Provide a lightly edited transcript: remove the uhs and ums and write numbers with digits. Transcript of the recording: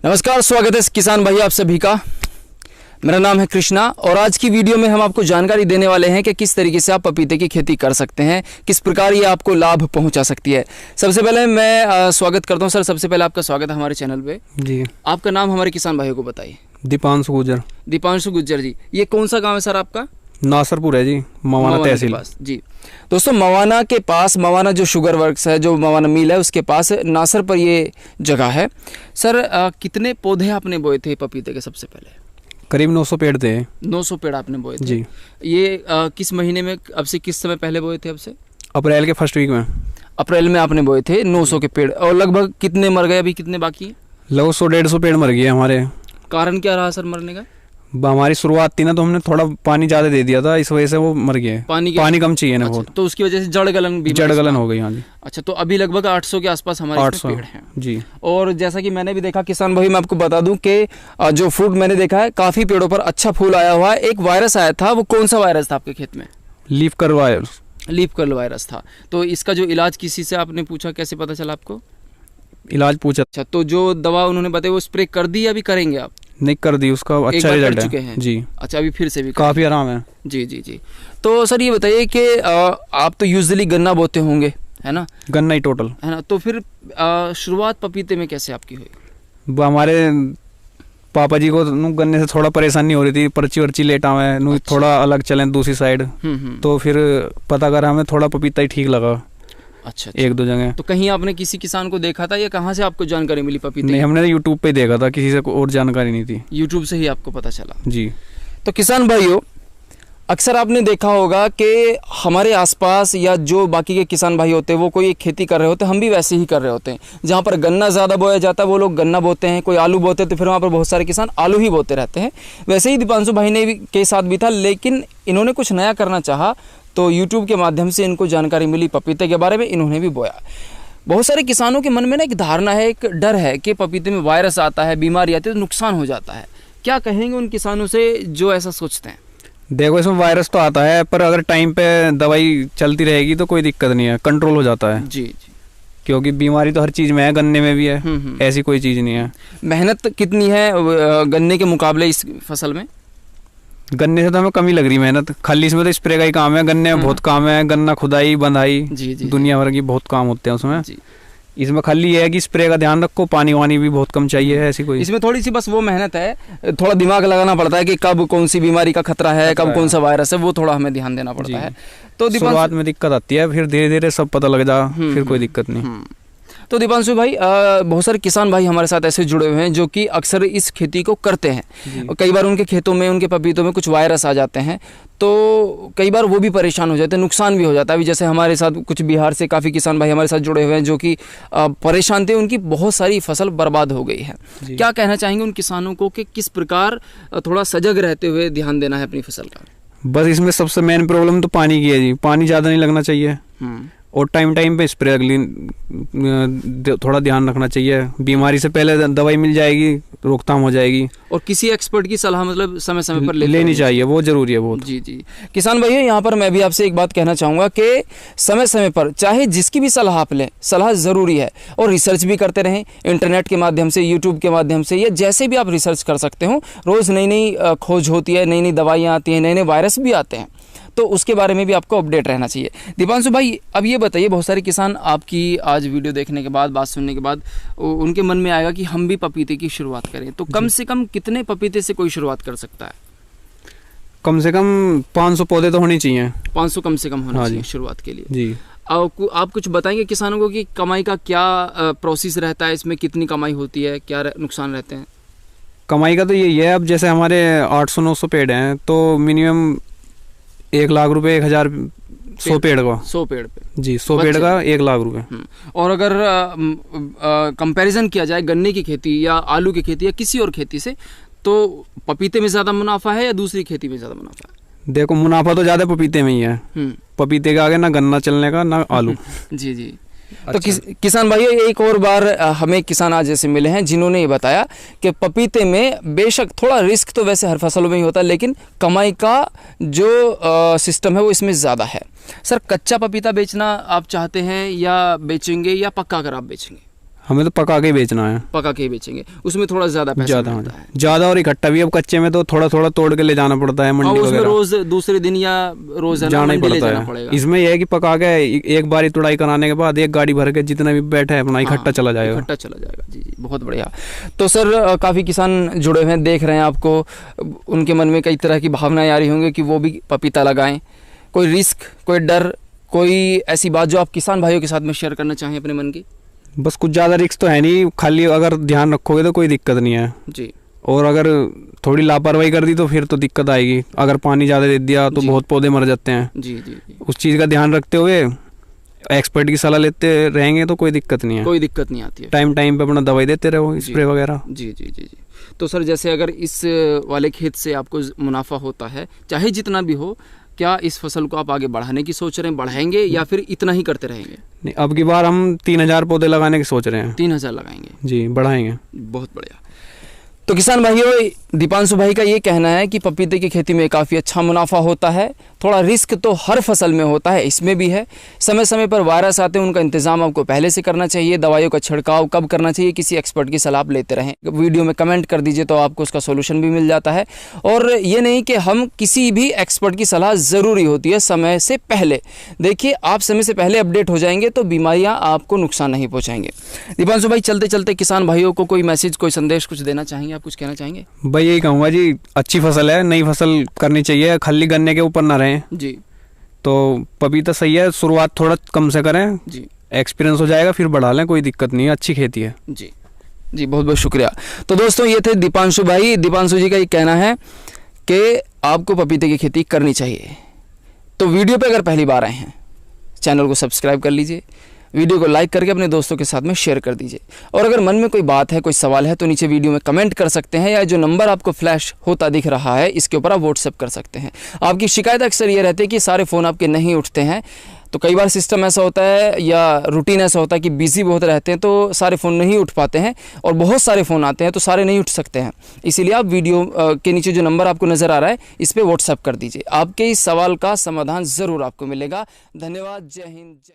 नमस्कार, स्वागत है किसान भाई आप सभी का। मेरा नाम है कृष्णा और आज की वीडियो में हम आपको जानकारी देने वाले हैं कि किस तरीके से आप पपीते की खेती कर सकते हैं, किस प्रकार ये आपको लाभ पहुंचा सकती है। सबसे पहले मैं स्वागत करता हूं सर। सबसे पहले आपका स्वागत है हमारे चैनल पे जी। आपका नाम हमारे किसान भाइयों को बताइए। दीपांशु गुज्जर। दीपांशु गुज्जर जी, ये कौन सा गाँव है सर आपका? नासरपुर है जी, मवाना तहसील जी। दोस्तों मवाना के पास, मवाना जो शुगर वर्क्स है, जो मवाना मिल है उसके पास नासर पर ये जगह है। सर कितने पौधे आपने बोए थे पपीते के? सबसे पहले करीब 900 पेड़ थे। 900 पेड़ आपने बोए थे जी। ये किस महीने में, अब से किस समय पहले बोए थे? अब से अप्रैल के फर्स्ट वीक में। अप्रैल में आपने बोए थे 900 के पेड़। और लगभग कितने मर गए? अभी कितने बाकी हैं? लगभग 100-150 पेड़ मर गए हमारे। कारण क्या रहा सर मरने का? हमारी शुरुआत थी ना, तो हमने थोड़ा पानी ज़्यादा दे दिया था, इस वजह से वो मर गए। पानी कम चाहिए ना। अच्छा, बहुत तो उसकी वजह से जड़ गलन हो गई। हाँ जी। अच्छा, तो अभी लगभग 800 के आसपास हमारे 800 पेड़ हैं जी। और जैसा कि मैंने भी देखा किसान भाई, मैं आपको बता दूं कि जो फ्रूट मैंने देखा है, काफ़ी पेड़ों पर अच्छा फूल आया हुआ है। एक वायरस आया था, वो कौन सा वायरस था आपके खेत में? Leaf curl virus. Leaf curl virus था। तो इसका जो इलाज किसी से आपने पूछा, कैसे पता चला आपको? इलाज पूछा। अच्छा, तो जो दवा उन्होंने बताई वो स्प्रे कर दी या अभी करेंगे आप? नहीं, कर दी, उसका अच्छा रिजल्ट है। चुके हैं जी। अच्छा, अभी फिर से भी काफ़ी आराम है। जी जी जी। तो सर ये बताइए कि आप तो यूजुअली गन्ना बोते होंगे, है ना? गन्ना ही टोटल, है ना? तो फिर शुरुआत पपीते में कैसे आपकी हुई? हमारे पापा जी को गन्ने से थोड़ा परेशानी हो रही थी, पर्ची वर्ची लेटा हुआ है। अच्छा। थोड़ा अलग चलें दूसरी साइड। तो फिर पता करा, हमें थोड़ा पपीता ही ठीक लगा। अच्छा। एक दो जगह। तो कहीं आपने किसी किसान को देखा था या कहाँ से आपको जानकारी मिली पपीते? नहीं, हमने यूट्यूब पे देखा था, किसी से और जानकारी नहीं थी। यूट्यूब से ही आपको पता चला जी। तो किसान भाइयों, अक्सर आपने देखा होगा कि हमारे आसपास या जो बाकी के किसान भाई होते हैं वो कोई एक खेती कर रहे होते हैं, हम भी वैसे ही कर रहे होते हैं। जहाँ पर गन्ना ज़्यादा बोया जाता है वो लोग गन्ना बोते हैं, कोई आलू बोते हैं तो फिर वहाँ पर बहुत सारे किसान आलू ही बोते रहते हैं। वैसे ही दीपांशु भाई ने भी के साथ भी था, लेकिन इन्होंने कुछ नया करना चाहा तो यूट्यूब के माध्यम से इनको जानकारी मिली पपीते के बारे में, इन्होंने भी बोया। बहुत सारे किसानों के मन में ना एक धारणा है, एक डर है कि पपीते में वायरस आता है, बीमारी आती है तो नुकसान हो जाता है। क्या कहेंगे उन किसानों से जो ऐसा सोचते हैं? देखो, इसमें वायरस तो आता है, पर अगर टाइम पे दवाई चलती रहेगी तो कोई दिक्कत नहीं है, कंट्रोल हो जाता है। जी जी। क्योंकि बीमारी तो हर चीज़ में है, गन्ने में भी है। ऐसी कोई चीज़ नहीं है। मेहनत कितनी है गन्ने के मुकाबले इस फसल में? गन्ने से तो हमें कमी लग रही मेहनत, खाली इसमें तो स्प्रे का ही काम है। गन्ने में बहुत काम है, गन्ना खुदाई बंधाई दुनिया भर की बहुत काम होते हैं उसमें। इसमें खाली ये है कि स्प्रे का ध्यान रखो, पानी वानी भी बहुत कम चाहिए है। ऐसी कोई इसमें थोड़ी सी बस वो मेहनत है, थोड़ा दिमाग लगाना पड़ता है कि कब कौन सी बीमारी का खतरा है, कब कौन सा वायरस है, वो थोड़ा हमें ध्यान देना पड़ता है। तो शुरुआत में दिक्कत आती है, फिर धीरे धीरे सब पता लग जा, फिर कोई दिक्कत नहीं। तो दीपांशु भाई, बहुत सारे किसान भाई हमारे साथ ऐसे जुड़े हुए हैं जो कि अक्सर इस खेती को करते हैं और कई बार उनके खेतों में, उनके पपीतों में कुछ वायरस आ जाते हैं तो कई बार वो भी परेशान हो जाते हैं, नुकसान भी हो जाता है। अभी जैसे हमारे साथ कुछ बिहार से काफ़ी किसान भाई हमारे साथ जुड़े हुए हैं जो कि परेशान थे, उनकी बहुत सारी फसल बर्बाद हो गई है। क्या कहना चाहेंगे उन किसानों को कि किस प्रकार थोड़ा सजग रहते हुए ध्यान देना है अपनी फसल का? बस इसमें सबसे मेन प्रॉब्लम तो पानी की है जी। पानी ज़्यादा नहीं लगना चाहिए और टाइम टाइम पे स्प्रे थोड़ा ध्यान रखना चाहिए। बीमारी से पहले दवाई मिल जाएगी, रोकथाम हो जाएगी। और किसी एक्सपर्ट की सलाह मतलब समय समय पर लेनी चाहिए, वो जरूरी है बहुत। जी जी। किसान भाइयों, यहाँ पर मैं भी आपसे एक बात कहना चाहूँगा कि समय समय पर चाहे जिसकी भी सलाह आप लें, सलाह ज़रूरी है और रिसर्च भी करते रहें इंटरनेट के माध्यम से, यूट्यूब के माध्यम से, या जैसे भी आप रिसर्च कर सकते हो। रोज़ नई नई खोज होती है, नई नई दवाइयाँ आती हैं, नए नए वायरस भी आते हैं, तो उसके बारे में भी आपको अपडेट रहना चाहिए। दीपांशु भाई, अब ये बताइए, बहुत सारे किसान आपकी आज वीडियो देखने के बाद, बात सुनने के बाद उनके मन में आएगा कि हम भी पपीते की शुरुआत करें, तो कम से कम कितने पपीते से कोई शुरुआत कर सकता है? कम से कम 500 पौधे तो होने चाहिए। 500 कम से कम होने चाहिए शुरुआत के लिए जी। आप कुछ बताएंगे किसानों को कि कमाई का क्या प्रोसेस रहता है, इसमें कितनी कमाई होती है, क्या नुकसान रहते हैं? कमाई का तो यही है, अब जैसे हमारे 800-900 पेड़ हैं तो मिनिमम 1 लाख रुपए, 1000, 100 पेड़ का, 100 पेड़ पे जी, 100 पेड़ का 1 लाख रुपए। और अगर कंपैरिजन किया जाए गन्ने की खेती या आलू की खेती या किसी और खेती से, तो पपीते में ज़्यादा मुनाफा है या दूसरी खेती में ज़्यादा मुनाफा है? देखो, मुनाफा तो ज़्यादा पपीते में ही है। पपीते के आगे ना गन्ना चलने का, ना आलू। जी जी। तो किसान भाइयों, एक और बार हमें किसान आज जैसे मिले हैं जिन्होंने ये बताया कि पपीते में बेशक थोड़ा रिस्क तो वैसे हर फसलों में ही होता है, लेकिन कमाई का जो सिस्टम है वो इसमें ज़्यादा है। सर, कच्चा पपीता बेचना आप चाहते हैं या बेचेंगे, या पक्का कर आप बेचेंगे? हमें तो पका के बेचना है। पका के ही बेचेंगे, उसमें थोड़ा ज़्यादा पैसा ज़्यादा मिलता है। ज़्यादा और इकट्ठा भी। अब कच्चे में तो थोड़ा थोड़ा तोड़ के ले जाना पड़ता है मंडी उसमें वगैरह, रोज दूसरे दिन या रोजाना जाना ही मंडी ले पड़ता जाना है। पड़ेगा। इसमें यह है कि पका के एक बारी तुड़ाई कराने के बाद एक गाड़ी भर के जितना भी बैठा है अपना इकट्ठा चला जाएगा। इकट्ठा चला जाएगा। जी जी, बहुत बढ़िया। तो सर काफ़ी किसान जुड़े हुए हैं, देख रहे हैं आपको, उनके मन में कई तरह की भावनाएं आ रही होंगी कि वो भी पपीता लगाएं। कोई रिस्क, कोई डर, कोई ऐसी बात जो आप किसान भाइयों के साथ में शेयर करना चाहें अपने मन की? बस कुछ ज़्यादा रिस्क तो है नहीं, खाली अगर ध्यान रखोगे तो कोई दिक्कत नहीं है जी। और अगर थोड़ी लापरवाही कर दी तो फिर तो दिक्कत आएगी। अगर पानी ज़्यादा दे दिया तो बहुत पौधे मर जाते हैं। जी जी जी। उस चीज़ का ध्यान रखते हुए एक्सपर्ट की सलाह लेते रहेंगे तो कोई दिक्कत नहीं है। कोई दिक्कत नहीं आती है। टाइम टाइम पे अपना दवाई देते रहो, स्प्रे वगैरह। जी जी जी जी। तो सर जैसे अगर इस वाले खेत से आपको मुनाफा होता है, चाहे जितना भी हो, क्या इस फसल को आप आगे बढ़ाने की सोच रहे हैं, बढ़ाएंगे या फिर इतना ही करते रहेंगे? नहीं, अब की बार हम 3000 पौधे लगाने की सोच रहे हैं। 3000 लगाएंगे जी, बढ़ाएंगे। बहुत बढ़िया। तो किसान भाइयों, दीपांशु भाई का ये कहना है कि पपीते की खेती में काफ़ी अच्छा मुनाफा होता है। थोड़ा रिस्क तो हर फसल में होता है, इसमें भी है। समय समय पर वायरस आते हैं, उनका इंतजाम आपको पहले से करना चाहिए। दवाइयों का छिड़काव कब करना चाहिए, किसी एक्सपर्ट की सलाह लेते रहें। वीडियो में कमेंट कर दीजिए तो आपको उसका सोल्यूशन भी मिल जाता है। और ये नहीं कि हम किसी भी एक्सपर्ट की सलाह ज़रूरी होती है समय से पहले। देखिए, आप समय से पहले अपडेट हो जाएंगे तो बीमारियाँ आपको नुकसान नहीं पहुँचाएंगे। दीपांशु भाई, चलते चलते किसान भाइयों को कोई मैसेज, कोई संदेश कुछ देना चाहेंगे? आप कुछ कहना चाहेंगे? भाई यही कहूँगा जी, अच्छी फसल है, नई फसल करनी चाहिए, खाली गन्ने के ऊपर ना रहें जी। तो पपीता सही है। शुरुआत थोड़ा कम से करें जी, एक्सपीरियंस हो जाएगा फिर बढ़ा लें, कोई दिक्कत नहीं है, अच्छी खेती है। जी जी, बहुत बहुत शुक्रिया। तो दोस्तों, ये थे दीपांशु भाई। दीपांशु जी का ये कहना है कि आपको पपीते की खेती करनी चाहिए। तो वीडियो पे अगर पहली बार आए हैं, चैनल को सब्सक्राइब कर लीजिए, वीडियो को लाइक करके अपने दोस्तों के साथ में शेयर कर दीजिए। और अगर मन में कोई बात है, कोई सवाल है, तो नीचे वीडियो में कमेंट कर सकते हैं, या जो नंबर आपको फ्लैश होता दिख रहा है इसके ऊपर आप व्हाट्सएप कर सकते हैं। आपकी शिकायत अक्सर ये रहती है कि सारे फ़ोन आपके नहीं उठते हैं। तो कई बार सिस्टम ऐसा होता है या रूटीन ऐसा होता है कि बिजी बहुत रहते हैं, तो सारे फ़ोन नहीं उठ पाते हैं, और बहुत सारे फ़ोन आते हैं तो सारे नहीं उठ सकते हैं। इसीलिए आप वीडियो के नीचे जो नंबर आपको नज़र आ रहा है इस पर व्हाट्सएप कर दीजिए। आपके इस सवाल का समाधान ज़रूर आपको मिलेगा। धन्यवाद। जय हिंद। जय